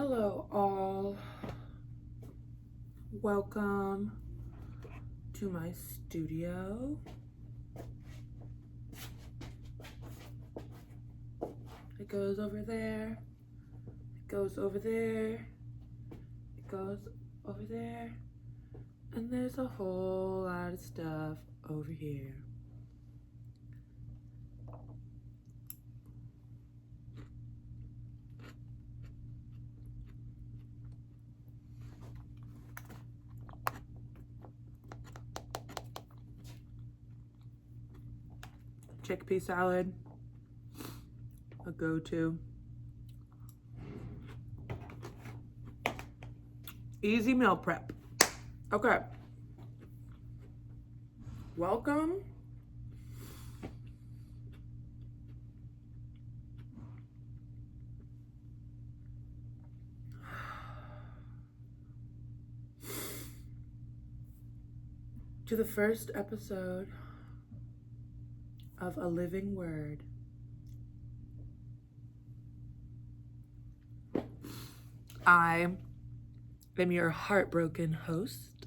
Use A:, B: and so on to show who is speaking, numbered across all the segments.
A: Hello all, welcome to my studio. It goes over there, it goes over there, it goes over there, and there's a whole lot of stuff over here. Chickpea salad, a go-to. Easy meal prep. Okay. Welcome to the first episode of A Living Word. I am your heartbroken host,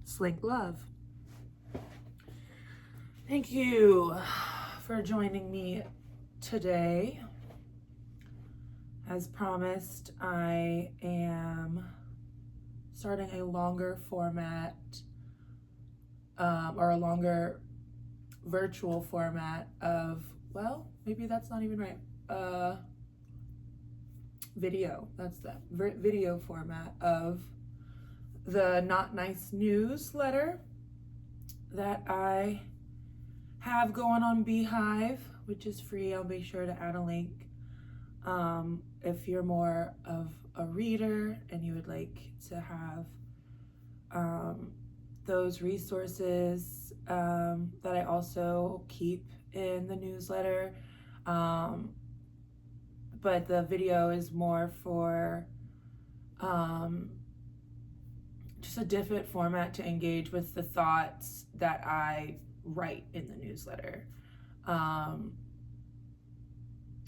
A: Slink Love. Thank you for joining me today. As promised, I am starting a longer format or a longer virtual format of, well, maybe that's not even right, video. That's the video format of the Not Nice newsletter that I have going on Beehive, which is free. I'll be sure to add a link. If you're more of a reader and you would like to have those resources that I also keep in the newsletter, but the video is more for just a different format to engage with the thoughts that I write in the newsletter.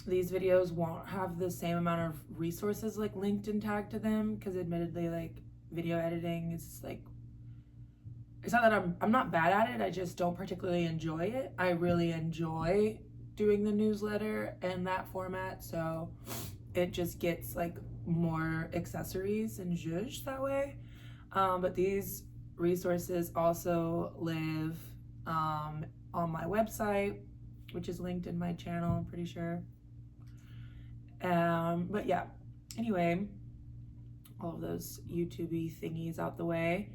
A: These videos won't have the same amount of resources like linked and tagged to them, because admittedly, like, video editing is like, it's not that I'm not bad at it, I just don't particularly enjoy it. I really enjoy doing the newsletter in that format, so it just gets like more accessories and zhuzh that way. But these resources also live on my website, which is linked in my channel, I'm pretty sure. But yeah, anyway, all of those YouTube-y thingies out the way,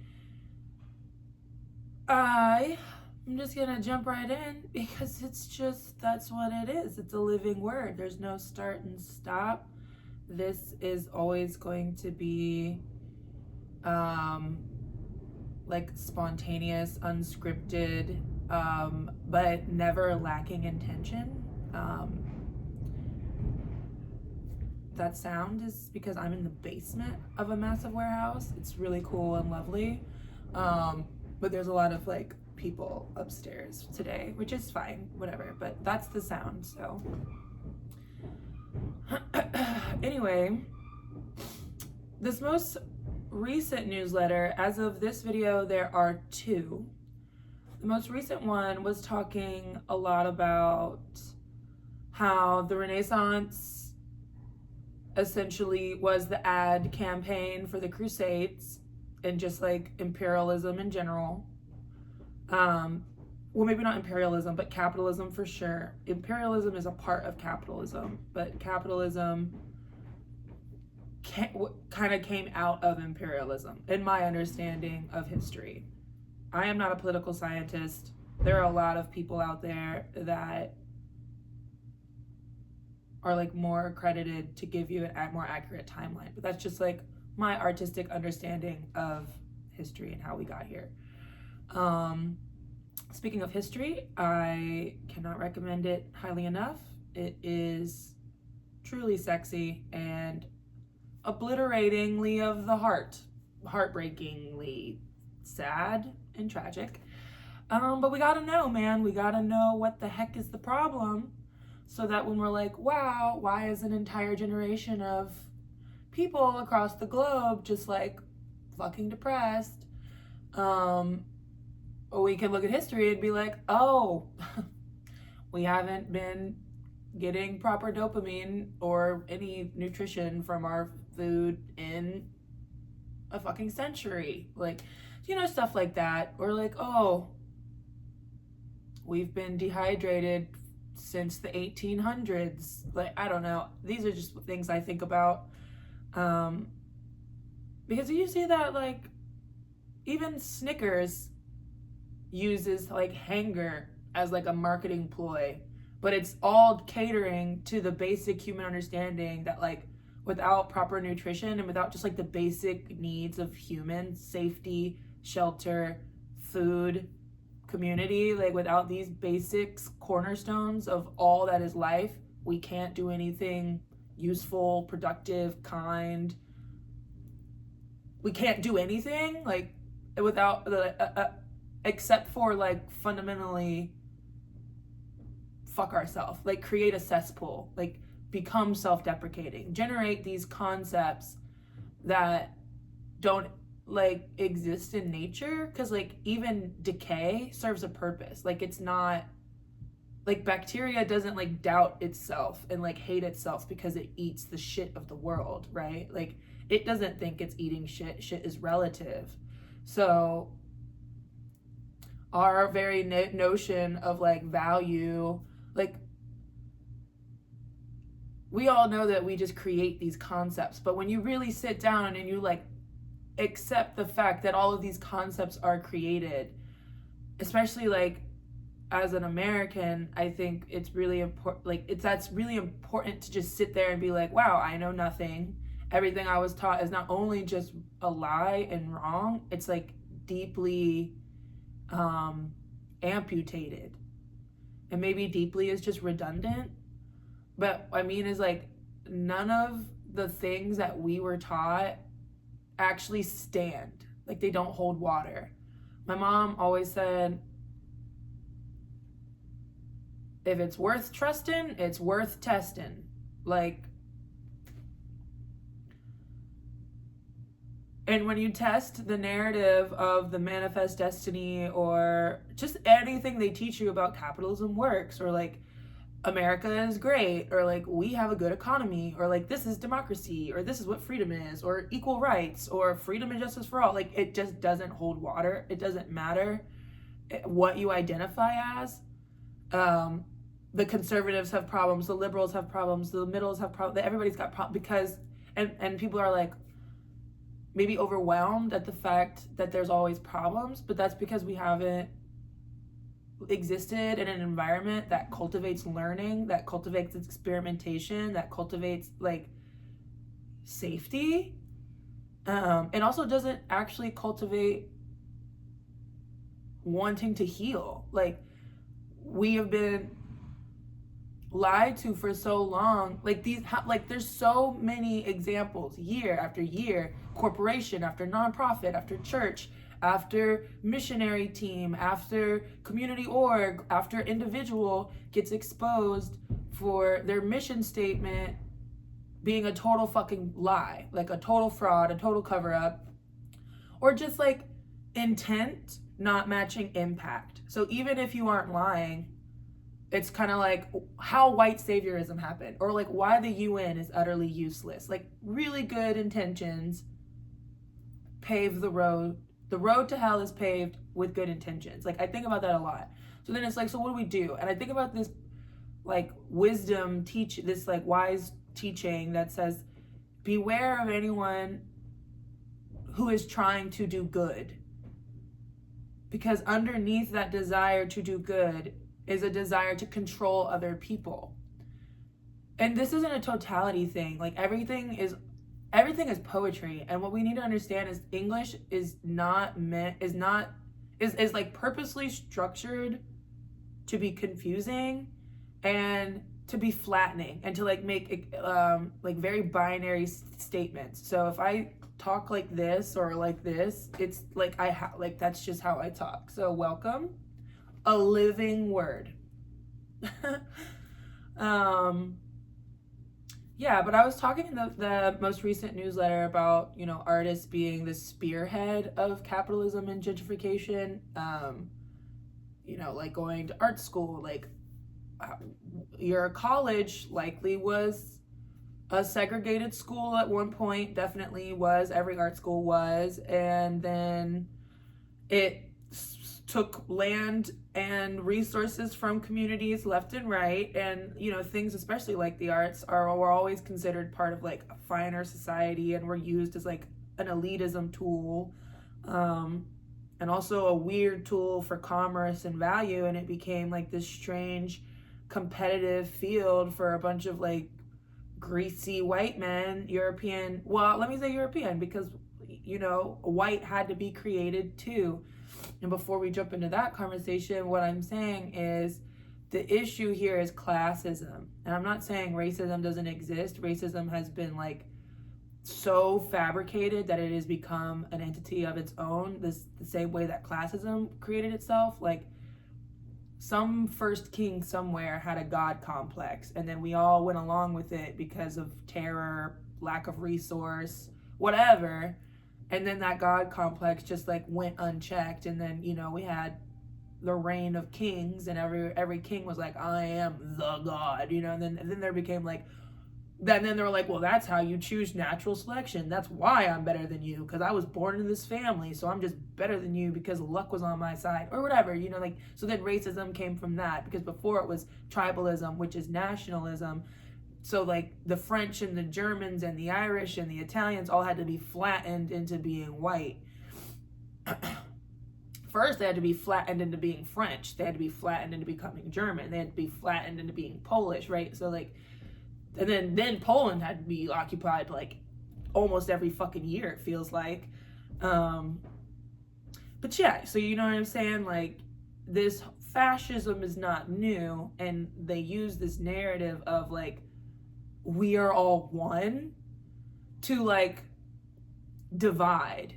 A: I'm just gonna jump right in, because it's just, that's what it is. It's a living word. There's no start and stop. This is always going to be like spontaneous, unscripted, but never lacking intention. That sound is because I'm in the basement of a massive warehouse. It's really cool and lovely. But there's a lot of like people upstairs today, which is fine, whatever, but that's the sound. So anyway, this most recent newsletter, as of this video, there are two. The most recent one was talking a lot about how the Renaissance essentially was the ad campaign for the Crusades, and just like imperialism in general. Well, maybe not imperialism, but capitalism for sure. Imperialism is a part of capitalism, but capitalism kind of came out of imperialism, in my understanding of history. I am not a political scientist. There are a lot of people out there that are like more accredited to give you a more accurate timeline, but that's just like my artistic understanding of history and how we got here. Speaking of history, I cannot recommend it highly enough. It is truly sexy and obliteratingly of the heart, heartbreakingly sad and tragic. But we gotta know, man. We gotta know what the heck is the problem, so that when we're like, wow, why is an entire generation of people across the globe just like fucking depressed, we can look at history and be like, oh, we haven't been getting proper dopamine or any nutrition from our food in a fucking century. Like, stuff like that. Or like, oh, we've been dehydrated since the 1800s. Like, I don't know. These are just things I think about. Because you see that, like, even Snickers uses like hanger as like a marketing ploy, but it's all catering to the basic human understanding that like without proper nutrition and without just like the basic needs of humans, safety, shelter, food, community, like without these basics, cornerstones of all that is life, we can't do anything useful, productive, kind. We can't do anything like without the except for like fundamentally fuck ourselves, like create a cesspool, like become self-deprecating, generate these concepts that don't like exist in nature, because like even decay serves a purpose. Like it's not like bacteria doesn't like doubt itself and like hate itself because it eats the shit of the world, right? Like it doesn't think it's eating shit. Shit is relative. So our very notion of like value, like we all know that we just create these concepts, but when you really sit down and you like accept the fact that all of these concepts are created, especially like as an American, I think it's really important, like that's really important to just sit there and be like, wow, I know nothing. Everything I was taught is not only just a lie and wrong, it's like deeply amputated. And maybe deeply is just redundant, but I mean is like none of the things that we were taught actually stand. Like they don't hold water. My mom always said, if it's worth trusting, it's worth testing. Like, and when you test the narrative of the manifest destiny or just anything they teach you about capitalism works, or like America is great, or like we have a good economy, or like this is democracy, or this is what freedom is, or equal rights, or freedom and justice for all, like it just doesn't hold water. It doesn't matter what you identify as. The conservatives have problems, the liberals have problems, the middles have problems, everybody's got problems because, and people are like, maybe overwhelmed at the fact that there's always problems, but that's because we haven't existed in an environment that cultivates learning, that cultivates experimentation, that cultivates like safety, and also doesn't actually cultivate wanting to heal. Like we have been lied to for so long. Like these, like there's so many examples year after year, corporation after nonprofit after church after missionary team after community org after individual gets exposed for their mission statement being a total fucking lie, like a total fraud, a total cover up, or just like intent not matching impact. So even if you aren't lying, it's kind of like how white saviorism happened, or like why the UN is utterly useless. Like really good intentions pave the road. The road to hell is paved with good intentions. Like I think about that a lot. So then it's like, so what do we do? And I think about this like wisdom this like wise teaching that says, beware of anyone who is trying to do good. Because underneath that desire to do good is a desire to control other people. And this isn't a totality thing. Like everything is poetry. And what we need to understand is English is like purposely structured to be confusing and to be flattening and to like make like very binary statements. So if I talk like this or like this, it's like like that's just how I talk. So welcome, a living word. Um, yeah, but I was talking in the most recent newsletter about, you know, artists being the spearhead of capitalism and gentrification. You know, like going to art school, like your college likely was a segregated school at one point, definitely was. Every art school was. And then it took land and resources from communities left and right. And, you know, things, especially like the arts, were always considered part of like a finer society and were used as like an elitism tool. And also a weird tool for commerce and value. And it became like this strange competitive field for a bunch of like greasy white men, European, well, let me say European, because, you know, white had to be created too. And before we jump into that conversation, what I'm saying is the issue here is classism. And I'm not saying racism doesn't exist. Racism has been like so fabricated that it has become an entity of its own, the same way that classism created itself. Like, some first king somewhere had a god complex, and then we all went along with it because of terror, lack of resource, whatever. And then that god complex just like went unchecked, and then, you know, we had the reign of kings, and every king was like, I am the god, you know. And then there became like, then they were like, well, that's how you choose natural selection. That's why I'm better than you, because I was born in this family, so I'm just better than you because luck was on my side, or whatever, you know, like. So then racism came from that, because before it was tribalism, which is nationalism. So like the French and the Germans and the Irish and the Italians all had to be flattened into being white. First, they had to be flattened into being French. They had to be flattened into becoming German. They had to be flattened into being Polish, right? So like, and then Poland had to be occupied like almost every fucking year, it feels like. But yeah, so you know what I'm saying? Like, this fascism is not new, and they use this narrative of like, we are all one, to like divide.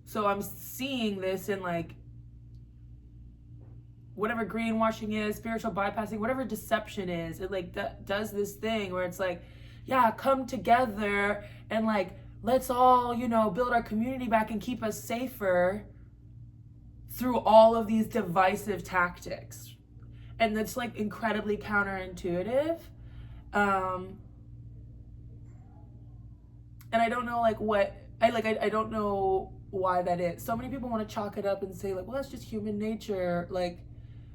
A: So I'm seeing this in like whatever greenwashing is, spiritual bypassing, whatever deception is. It like does this thing where it's like, yeah, come together and like, let's all, you know, build our community back and keep us safer through all of these divisive tactics. And it's like incredibly counterintuitive. And I don't know like what, I don't know why that is. So many people want to chalk it up and say like, well, that's just human nature. Like,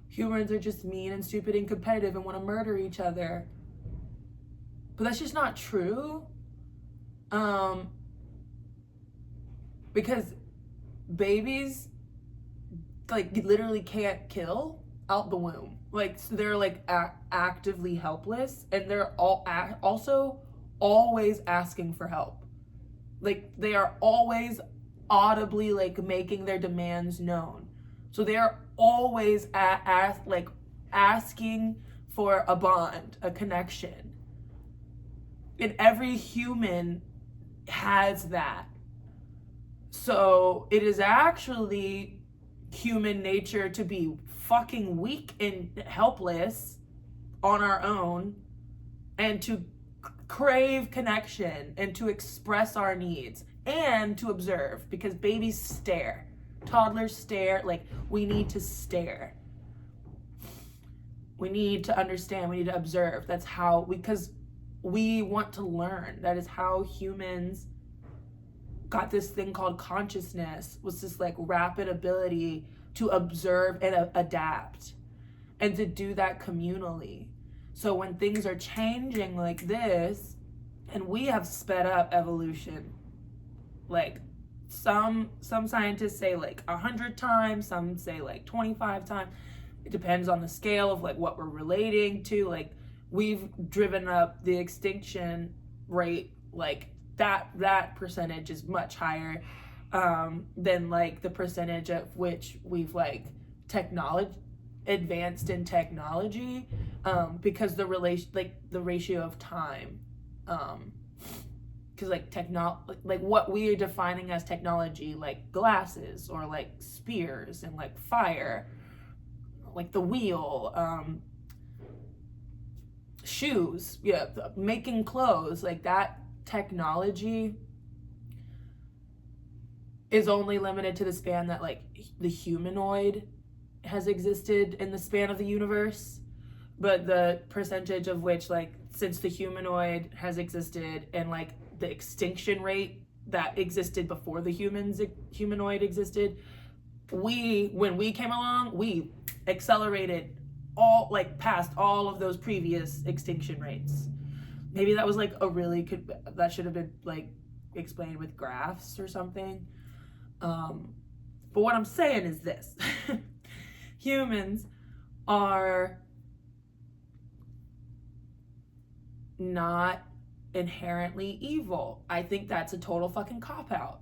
A: humans are just mean and stupid and competitive and want to murder each other. But that's just not true. Because babies like literally can't kill out the womb. Like, so they're like actively helpless, and they're also always asking for help. Like, they are always audibly like making their demands known. So they are always asking for a bond, a connection. And every human has that. So it is actually human nature to be fucking weak and helpless on our own, and to crave connection and to express our needs and to observe, because babies stare. Toddlers stare. Like, we need to stare. We need to understand. We need to observe. That's how, because we want to learn. That is how humans got this thing called consciousness, was this like rapid ability to observe and adapt, and to do that communally. So when things are changing like this, and we have sped up evolution, like, some scientists say like 100 times, some say like 25 times. It depends on the scale of like what we're relating to. Like, we've driven up the extinction rate, like that percentage is much higher than like the percentage at which we've like advanced in technology, because the ratio of time, because like what we are defining as technology, like glasses or like spears and like fire, like the wheel, shoes, yeah, making clothes, like that technology is only limited to the span that like the humanoid has existed in the span of the universe, but the percentage of which, like, since the humanoid has existed and like the extinction rate that existed before the humanoid existed, when we came along, we accelerated all, like, past all of those previous extinction rates. Maybe that was like that should have been like explained with graphs or something. But what I'm saying is this. Humans are not inherently evil. I think that's a total fucking cop-out.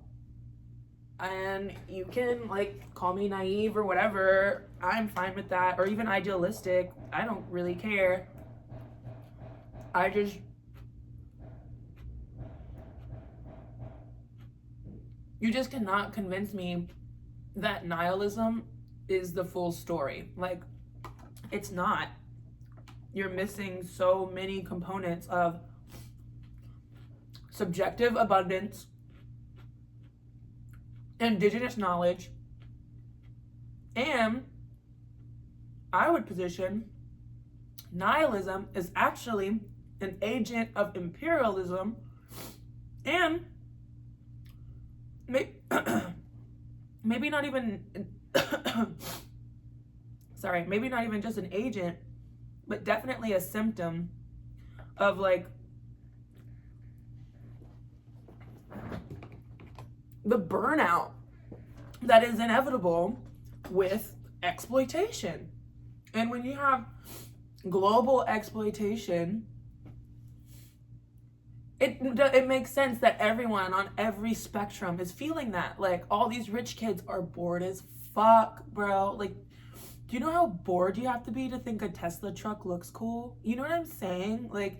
A: And you can, like, call me naive or whatever. I'm fine with that. Or even idealistic. I don't really care. You just cannot convince me that nihilism is the full story. Like, it's not. You're missing so many components of subjective abundance, indigenous knowledge, and I would position nihilism is actually an agent of imperialism and maybe not even maybe not even just an agent, but definitely a symptom of like the burnout that is inevitable with exploitation. And when you have global exploitation, it makes sense that everyone on every spectrum is feeling that. Like, all these rich kids are bored as fuck, bro. Like, do you know how bored you have to be to think a Tesla truck looks cool? You know what I'm saying? Like,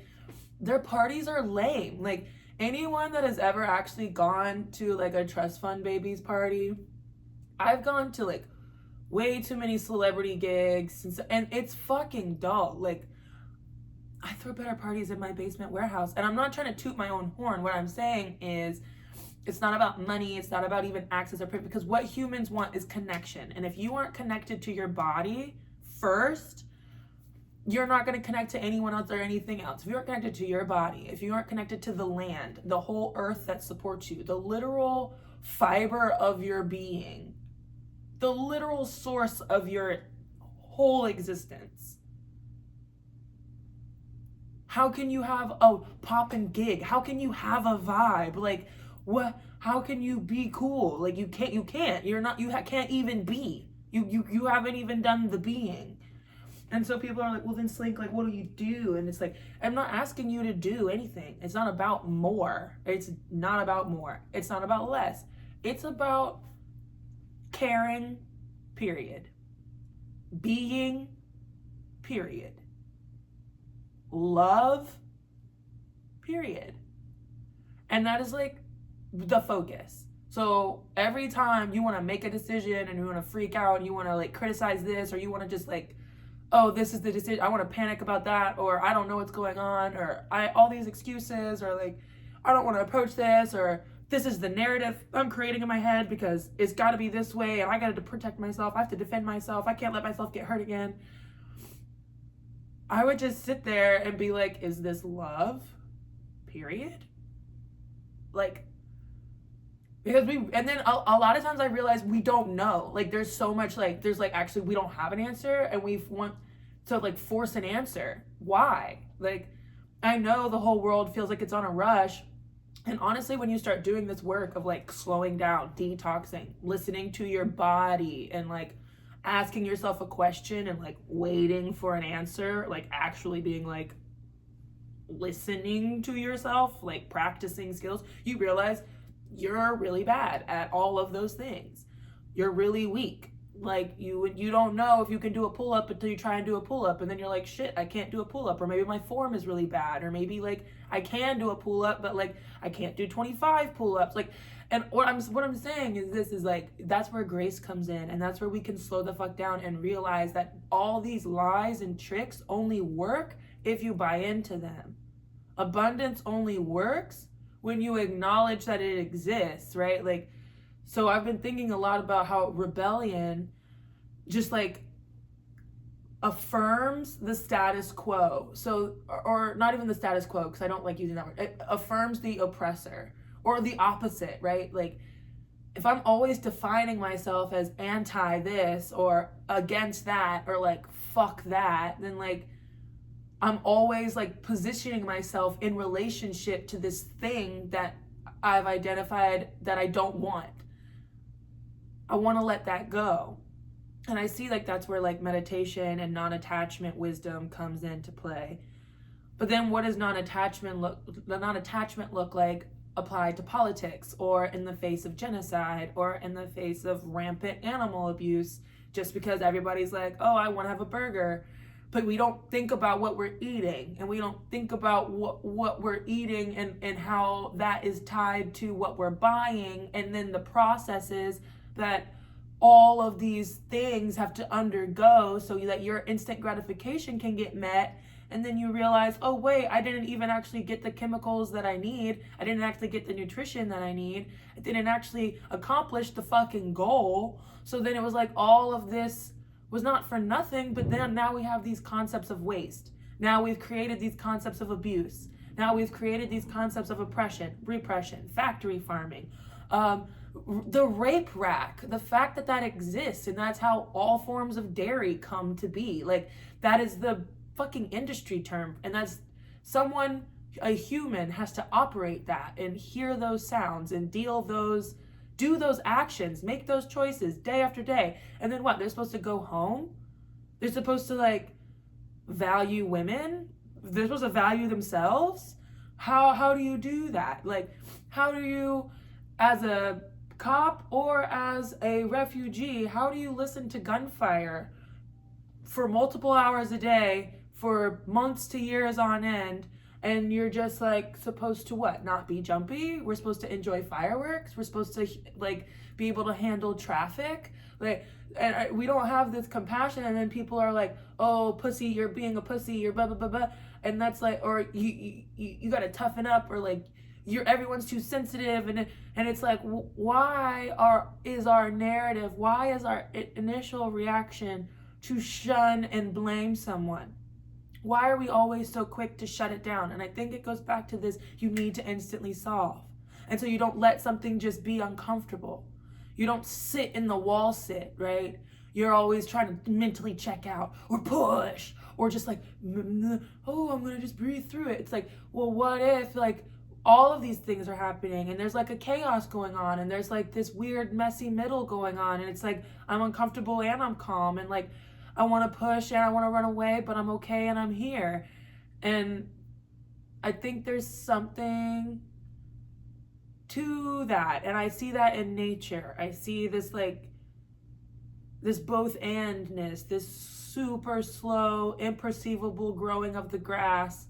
A: their parties are lame. Like, anyone that has ever actually gone to like a trust fund babies party, I've gone to like way too many celebrity gigs and it's fucking dull. Like, I throw better parties in my basement warehouse, and I'm not trying to toot my own horn. What I'm saying is, it's not about money. It's not about even access or privilege, because what humans want is connection. And if you aren't connected to your body first, you're not going to connect to anyone else or anything else. If you aren't connected to your body, if you aren't connected to the land, the whole earth that supports you, the literal fiber of your being, the literal source of your whole existence, how can you have a pop and gig? How can you have a vibe? Like, what? How can you be cool? Like, you can't. You're not. Can't even be. You haven't even done the being. And so people are like, well, then Slink, like, what do you do? And it's like, I'm not asking you to do anything. It's not about more. It's not about more. It's not about less. It's about caring, period. Being, period. Love, period. And that is like the focus. So every time you want to make a decision and you want to freak out and you want to like criticize this, or you want to just like, oh, this is the decision, I want to panic about that, or I don't know what's going on, or all these excuses, or like, I don't want to approach this, or this is the narrative I'm creating in my head because it's got to be this way and I got to protect myself, I have to defend myself, I can't let myself get hurt again. I would just sit there and be like, is this love? Period. Like, because and then a lot of times I realize we don't know. Like, there's so much, like, there's like, actually, we don't have an answer and we want to like force an answer. Why? Like, I know the whole world feels like it's on a rush. And honestly, when you start doing this work of like slowing down, detoxing, listening to your body, and like asking yourself a question and like waiting for an answer, like actually being like listening to yourself, like practicing skills, you realize you're really bad at all of those things. You're really weak. Like you don't know if you can do a pull-up until you try and do a pull-up, and then you're like, shit, I can't do a pull-up, or maybe my form is really bad, or maybe like I can do a pull-up but like I can't do 25 pull-ups. Like, and what I'm saying is this is like, that's where grace comes in, and that's where we can slow the fuck down and realize that all these lies and tricks only work if you buy into them. Abundance only works when you acknowledge that it exists, right? Like, so I've been thinking a lot about how rebellion just like affirms the status quo. So, or not even the status quo, because I don't like using that word. It affirms the oppressor, or the opposite, right? Like, if I'm always defining myself as anti this or against that or like fuck that, then like I'm always like positioning myself in relationship to this thing that I've identified that I don't want. I want to let that go. And I see like that's where like meditation and non-attachment wisdom comes into play. But then what does non-attachment look like applied to politics, or in the face of genocide, or in the face of rampant animal abuse, just because everybody's like, oh, I want to have a burger, but we don't think about what we're eating, and we don't think about what we're eating and how that is tied to what we're buying, and then the processes that all of these things have to undergo so that your instant gratification can get met. And then you realize, oh wait, I didn't even actually get the chemicals that I need. I didn't actually get the nutrition that I need. I didn't actually accomplish the fucking goal. So then it was like all of this was not for nothing, but then now we have these concepts of waste. Now we've created these concepts of abuse. Now we've created these concepts of oppression, repression, factory farming, the rape rack, the fact that that exists, and that's how all forms of dairy come to be. Like, that is the fucking industry term, and that's someone, a human, has to operate that and hear those sounds and do those actions, make those choices day after day. And then what? They're supposed to go home? They're supposed to like value women? They're supposed to value themselves? How do you do that? Like, how do you, as a cop or as a refugee, how do you listen to gunfire for multiple hours a day for months to years on end, and you're just like supposed to what? Not be jumpy? We're supposed to enjoy fireworks? We're supposed to like be able to handle traffic? Like, and we don't have this compassion, and then people are like, oh, pussy, you're being a pussy, you're blah blah blah blah, and that's like, or you gotta toughen up, or like everyone's too sensitive, and it's like, why is our narrative, why is our initial reaction to shun and blame someone? Why are we always so quick to shut it down? And I think it goes back to this, you need to instantly solve. And so you don't let something just be uncomfortable. You don't sit in the wall sit, right? You're always trying to mentally check out or push or just like, oh, I'm going to just breathe through it. It's like, well, what if like all of these things are happening and there's like a chaos going on and there's like this weird messy middle going on, and it's like I'm uncomfortable and I'm calm, and like I want to push and I want to run away, but I'm okay and I'm here. And I think there's something to that, and I see that in nature. I see this like this both andness, this super slow, imperceivable growing of the grass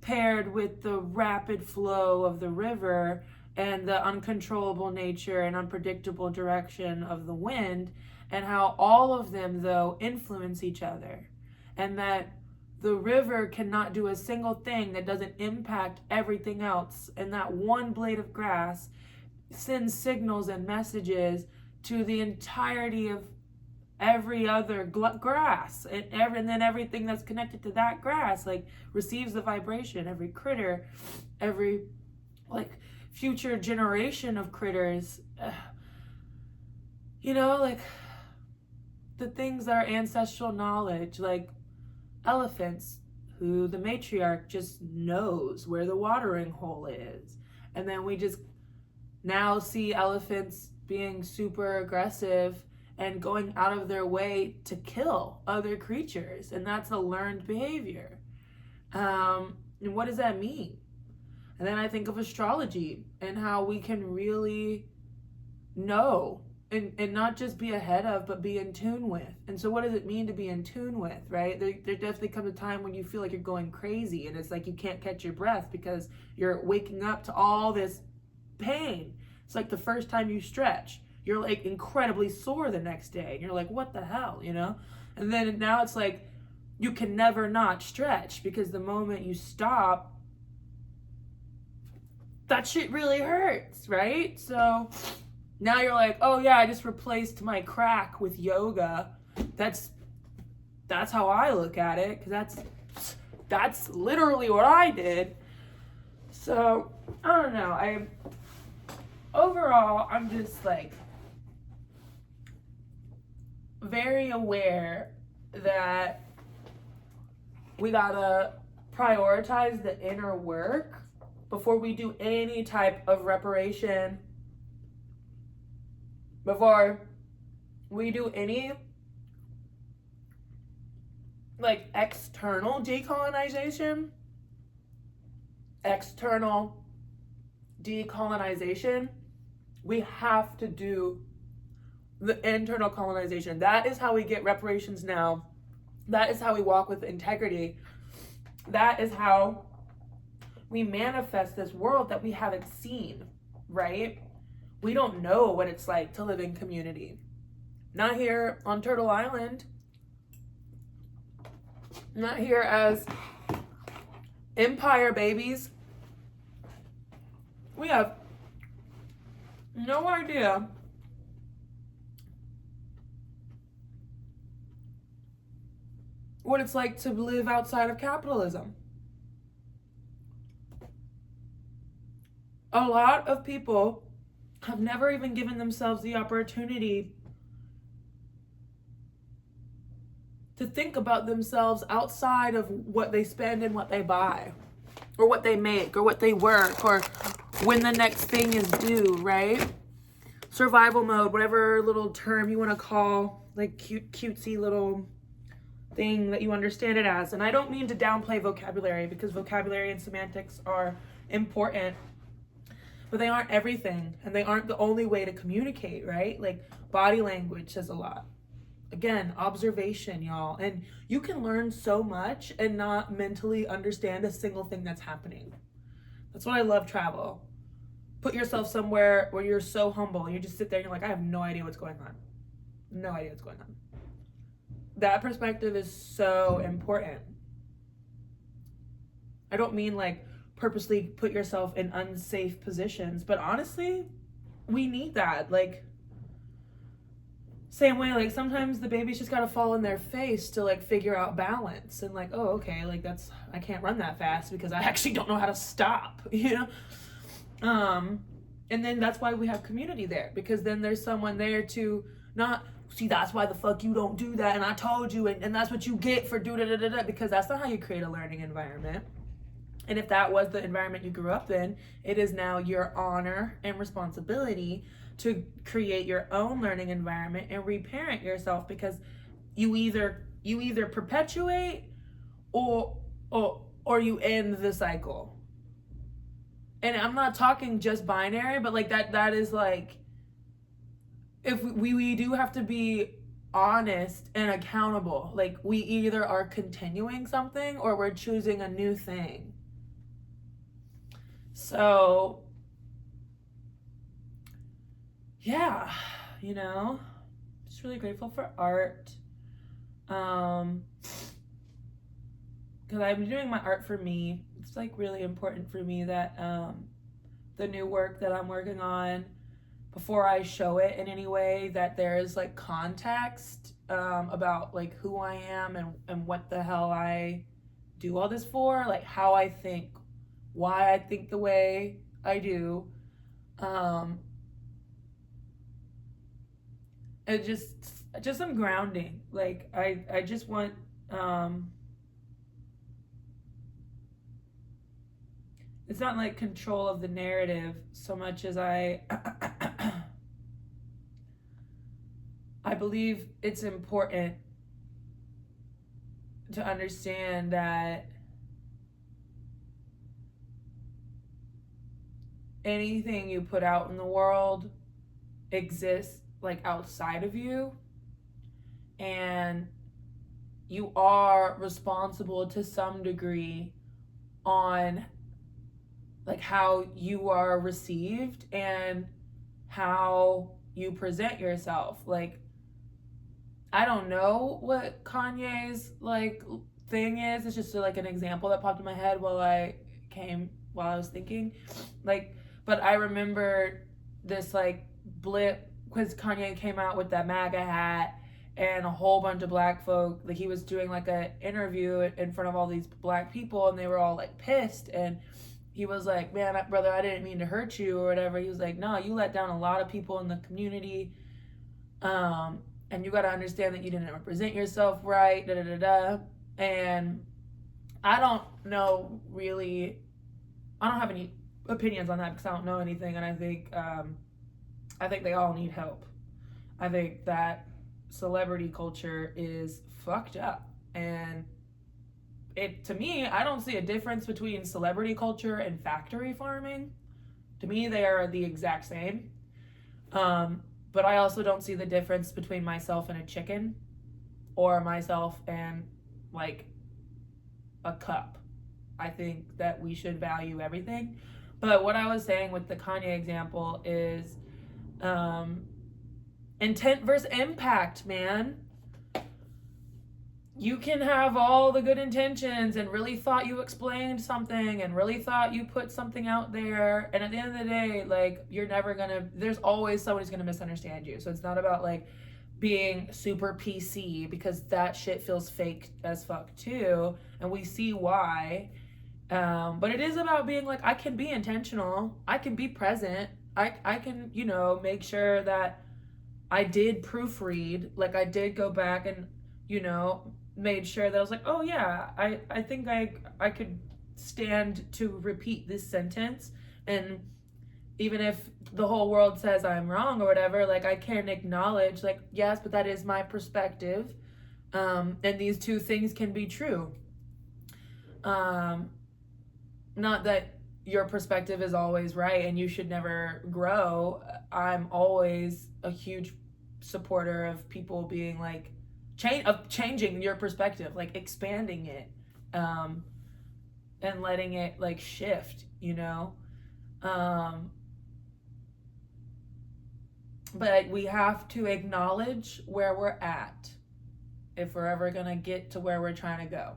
A: paired with the rapid flow of the river and the uncontrollable nature and unpredictable direction of the wind, and how all of them though influence each other, and that the river cannot do a single thing that doesn't impact everything else, and that one blade of grass sends signals and messages to the entirety of every other grass, and then everything that's connected to that grass like receives the vibration. Every critter, every like future generation of critters, you know, like the things that are ancestral knowledge, like elephants, who the matriarch just knows where the watering hole is, and then we just now see elephants being super aggressive and going out of their way to kill other creatures, and that's a learned behavior. And what does that mean? And then I think of astrology and how we can really know and not just be ahead of, but be in tune with. And so what does it mean to be in tune with, right? There definitely comes a time when you feel like you're going crazy and it's like you can't catch your breath because you're waking up to all this pain. It's like the first time you stretch, you're like incredibly sore the next day and you're like, what the hell, you know? And then now it's like you can never not stretch because the moment you stop, that shit really hurts, right? So now you're like, oh yeah, I just replaced my crack with yoga. That's how I look at it, because that's literally what I did. So I don't know. Overall, I'm just like very aware that we gotta prioritize the inner work before we do any type of reparation, before we do any like external decolonization. We have to do the internal colonization. That is how we get reparations now. That is how we walk with integrity. That is how we manifest this world that we haven't seen, right? We don't know what it's like to live in community. Not here on Turtle Island. Not here as empire babies. We have no idea what it's like to live outside of capitalism. A lot of people have never even given themselves the opportunity to think about themselves outside of what they spend and what they buy, or what they make, or what they work, or when the next thing is due, right? Survival mode, whatever little term you want to call, like cutesy little thing that you understand it as. And I don't mean to downplay vocabulary, because vocabulary and semantics are important, but they aren't everything, and they aren't the only way to communicate, right? Like body language says a lot. Again, observation, y'all. And you can learn so much and not mentally understand a single thing that's happening. That's why I love travel. Put yourself somewhere where you're so humble and you just sit there and you're like, I have no idea what's going on. No idea what's going on. That perspective is so important. I don't mean like purposely put yourself in unsafe positions, but honestly, we need that. Like, same way, like sometimes the baby's just gotta fall in their face to like figure out balance and like, oh, okay, like I can't run that fast because I actually don't know how to stop, you know? And then that's why we have community there, because then there's someone there to not, see, that's why the fuck you don't do that, and I told you, and that's what you get for do da da da da, because that's not how you create a learning environment. And if that was the environment you grew up in, it is now your honor and responsibility to create your own learning environment and reparent yourself, because you either perpetuate or you end the cycle. And I'm not talking just binary, but like that is like, if we do have to be honest and accountable. Like we either are continuing something or we're choosing a new thing. So yeah, you know, just really grateful for art. Because I'm doing my art for me. It's like really important for me that the new work that I'm working on, before I show it in any way, that there is like context about like who I am and what the hell I do all this for, like how I think, why I think the way I do. It just some grounding. Like I just want it's not like control of the narrative so much as I believe it's important to understand that anything you put out in the world exists like outside of you, and you are responsible to some degree on like how you are received and how you present yourself. Like, I don't know what Kanye's like thing is. It's just like an example that popped in my head while I was thinking. Like, but I remember this like blip because Kanye came out with that MAGA hat and a whole bunch of black folk. Like, he was doing like an interview in front of all these black people, and they were all like pissed. And he was like, "Man, brother, I didn't mean to hurt you," or whatever. He was like, "No, you let down a lot of people in the community. And you got to understand that you didn't represent yourself right, da da da da." And I don't know really, I don't have any opinions on that because I don't know anything, and I think they all need help. I think that celebrity culture is fucked up, and to me, I don't see a difference between celebrity culture and factory farming. To me, they are the exact same. But I also don't see the difference between myself and a chicken, or myself and like a cup. I think that we should value everything. But what I was saying with the Kanye example is intent versus impact, man. You can have all the good intentions and really thought you explained something and really thought you put something out there, and at the end of the day, like, there's always someone who's gonna misunderstand you. So it's not about like being super PC, because that shit feels fake as fuck too, and we see why. But it is about being like, I can be intentional, I can be present, I can, make sure that I did proofread, like I did go back and, made sure that I was like, oh yeah, I think I could stand to repeat this sentence. And even if the whole world says I'm wrong or whatever, like, I can acknowledge, like, yes, but that is my perspective. And these two things can be true. Not that your perspective is always right and you should never grow. I'm always a huge supporter of people being like, changing your perspective, like expanding it, and letting it like shift, but we have to acknowledge where we're at if we're ever gonna get to where we're trying to go.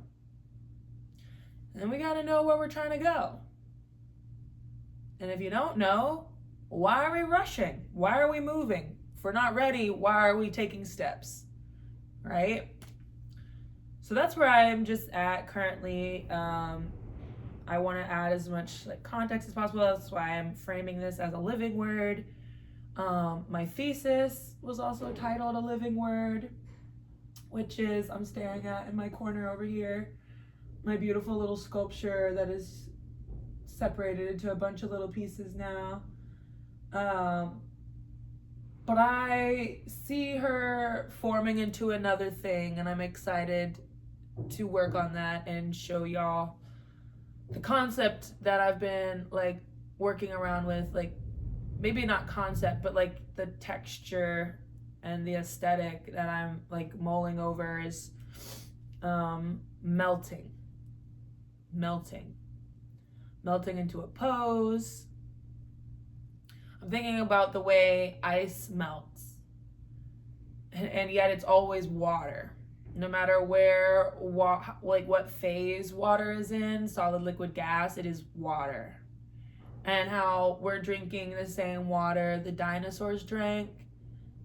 A: And we gotta know where we're trying to go. And if you don't know, why are we rushing? Why are we moving? If we're not ready, why are we taking steps? Right? So that's where I'm just at currently. I want to add as much like context as possible. That's why I'm framing this as a living word. My thesis was also titled A Living Word, which is, I'm staring at in my corner over here, my beautiful little sculpture that is separated into a bunch of little pieces now. But I see her forming into another thing, and I'm excited to work on that and show y'all the concept that I've been like working around with, like maybe not concept, but like the texture and the aesthetic that I'm like mulling over is melting into a pose. I'm thinking about the way ice melts, and yet it's always water. No matter where, like what phase water is in, solid, liquid, gas, it is water. And how we're drinking the same water the dinosaurs drank,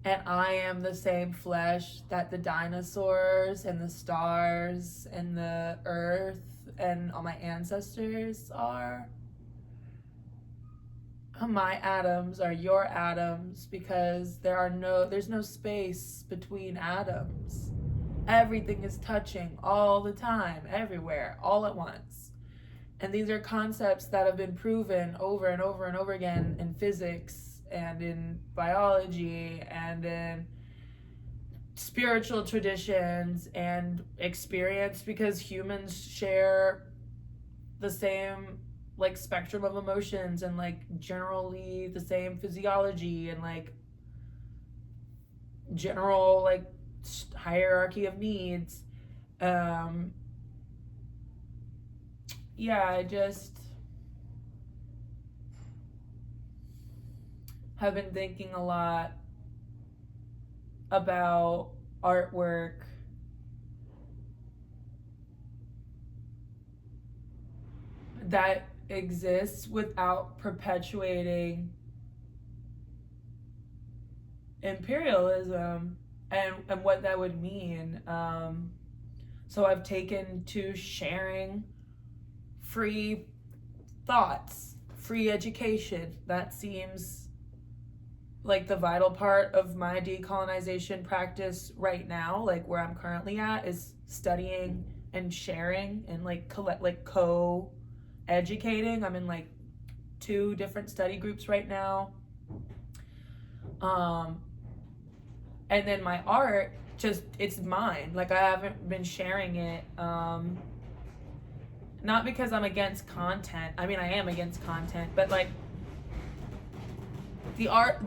A: and I am the same flesh that the dinosaurs and the stars and the earth and all my ancestors are. My atoms are your atoms, because there's no space between atoms. Everything is touching all the time, everywhere, all at once. And these are concepts that have been proven over and over and over again in physics and in biology and in spiritual traditions and experience, because humans share the same like spectrum of emotions, and like generally the same physiology, and like general like hierarchy of needs. Yeah, I just have been thinking a lot about artwork that exists without perpetuating imperialism and what that would mean. So I've taken to sharing free thoughts, free education. That seems like the vital part of my decolonization practice right now. Like where I'm currently at is studying and sharing and like co-educating. I'm in like 2 different study groups right now. And then my art, just, it's mine. Like I haven't been sharing it. Not because I'm against content. I mean, I am against content, but like the art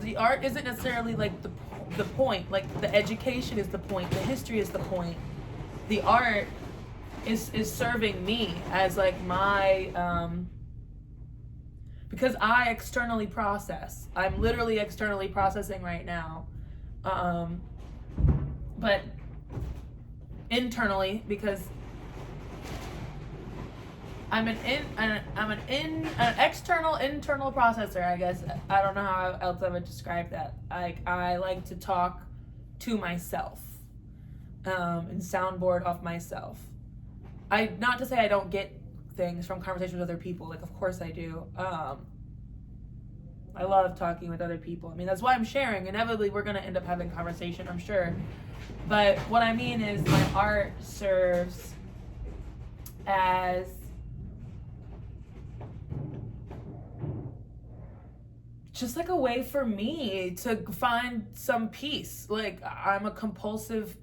A: isn't necessarily like the point. Like the education is the point. The history is the point. The art is serving me as like my because I externally process. I'm literally externally processing right now. But internally, because I'm an external internal processor, I guess. I don't know how else I would describe that. I like to talk to myself, and soundboard off myself. Not to say I don't get things from conversations with other people. Like, of course I do. I love talking with other people. I mean, that's why I'm sharing. Inevitably, we're going to end up having conversation, I'm sure. But what I mean is my art serves as just like a way for me to find some peace. Like, I'm a compulsive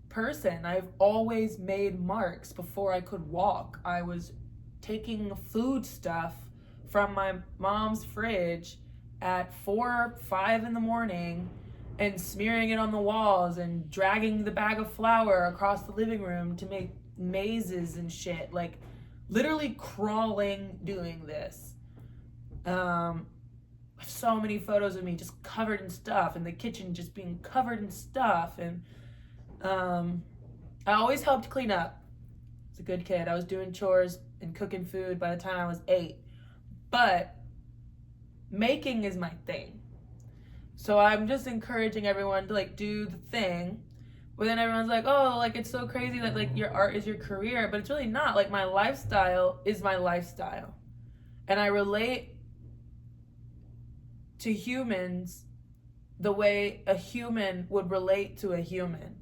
A: person. I've always made marks before I could walk. I was taking food stuff from my mom's fridge at 4 or 5 in the morning and smearing it on the walls and dragging the bag of flour across the living room to make mazes and shit. Like, literally crawling doing this. So many photos of me just covered in stuff, and the kitchen just being covered in stuff. And I always helped clean up. I was a good kid. I was doing chores and cooking food by the time I was 8. But making is my thing. So I'm just encouraging everyone to like do the thing. But then everyone's like, oh, like it's so crazy that like your art is your career. But it's really not. Like my lifestyle is my lifestyle. And I relate to humans the way a human would relate to a human.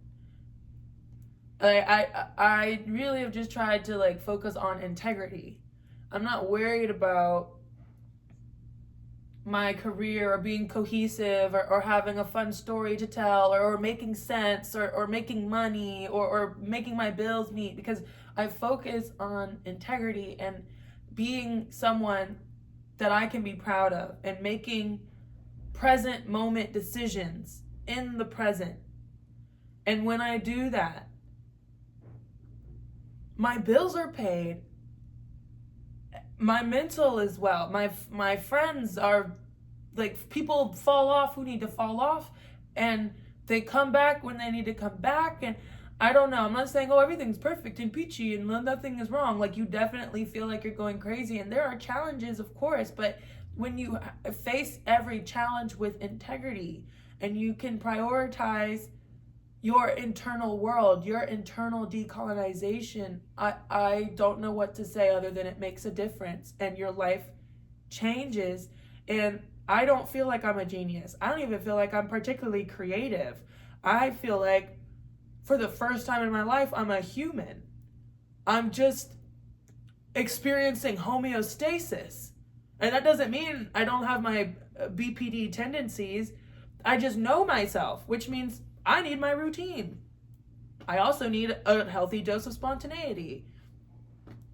A: I really have just tried to like focus on integrity. I'm not worried about my career or being cohesive or having a fun story to tell or making sense or making money or making my bills meet, because I focus on integrity and being someone that I can be proud of and making present moment decisions in the present. And when I do that, my bills are paid. My mental is well. My friends are like, people fall off who need to fall off, and they come back when they need to come back. And I don't know, I'm not saying, oh, everything's perfect and peachy and nothing is wrong. Like, you definitely feel like you're going crazy, and there are challenges, of course, but when you face every challenge with integrity and you can prioritize your internal world, your internal decolonization, I don't know what to say other than it makes a difference and your life changes. And I don't feel like I'm a genius. I don't even feel like I'm particularly creative. I feel like for the first time in my life, I'm a human. I'm just experiencing homeostasis. And that doesn't mean I don't have my BPD tendencies. I just know myself, which means I need my routine. I also need a healthy dose of spontaneity.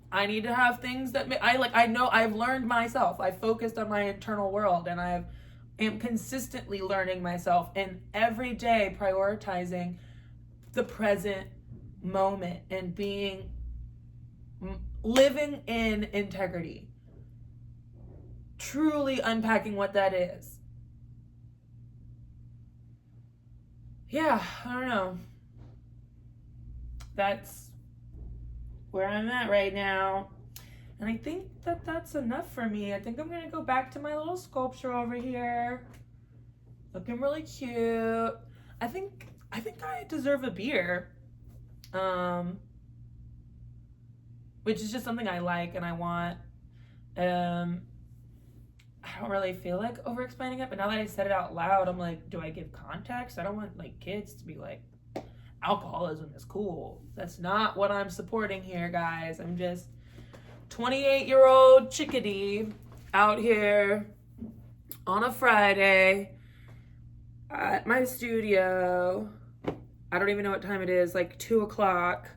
A: I need to have things that I know I've learned myself. I focused on my internal world, and I've am consistently learning myself and every day prioritizing the present moment and living in integrity. Truly unpacking what that is. Yeah, I don't know. That's where I'm at right now. And I think that that's enough for me. I think I'm going to go back to my little sculpture over here. Looking really cute. I think I deserve a beer. Which is just something I like and I want. I don't really feel like over explaining it, but now that I said it out loud, I'm like, do I give context? I don't want like kids to be like, alcoholism is cool. That's not what I'm supporting here, guys. I'm just 28-year-old chickadee out here on a Friday at my studio. I don't even know what time it is, like 2 o'clock.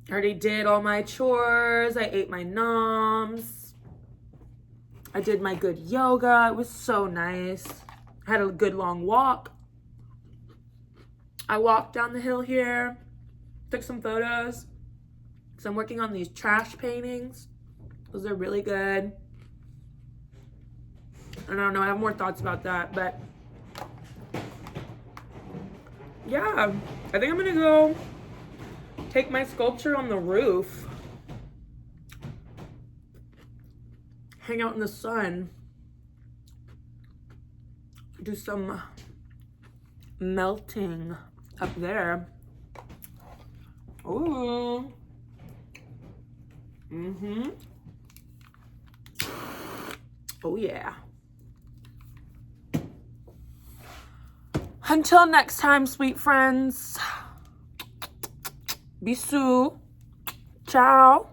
A: I already did all my chores. I ate my noms. I did my good yoga. It was so nice. I had a good long walk. I walked down the hill here, took some photos. So I'm working on these trash paintings. Those are really good. I don't know, I have more thoughts about that, but yeah, I think I'm gonna go take my sculpture on the roof, hang out in the sun, do some melting up there. Ooh. Oh yeah. Until next time, sweet friends. Bisous. Ciao.